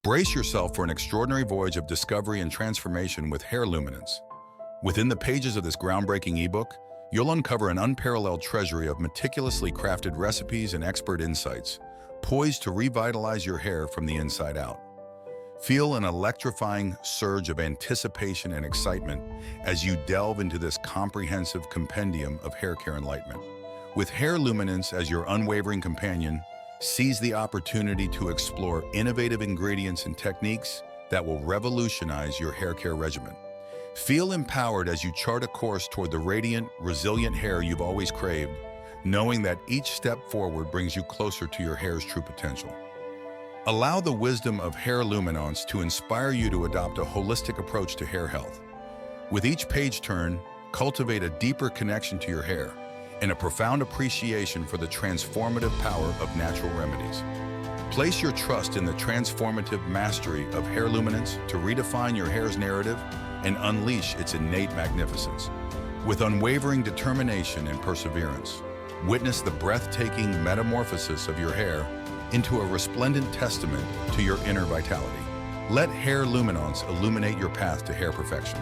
Brace yourself for an extraordinary voyage of discovery and transformation with Hair Luminance. Within the pages of this groundbreaking ebook, you'll uncover an unparalleled treasury of meticulously crafted recipes and expert insights, poised to revitalize your hair from the inside out. Feel an electrifying surge of anticipation and excitement as you delve into this comprehensive compendium of hair care enlightenment. With Hair Luminance as your unwavering companion, seize the opportunity to explore innovative ingredients and techniques that will revolutionize your hair care regimen. Feel empowered as you chart a course toward the radiant, resilient hair you've always craved, knowing that each step forward brings you closer to your hair's true potential. Allow the wisdom of Hair Luminance to inspire you to adopt a holistic approach to hair health. With each page turn, cultivate a deeper connection to your hair and a profound appreciation for the transformative power of natural remedies. Place your trust in the transformative mastery of Hair Luminance to redefine your hair's narrative and unleash its innate magnificence. With unwavering determination and perseverance, witness the breathtaking metamorphosis of your hair into a resplendent testament to your inner vitality. Let Hair Luminance illuminate your path to hair perfection.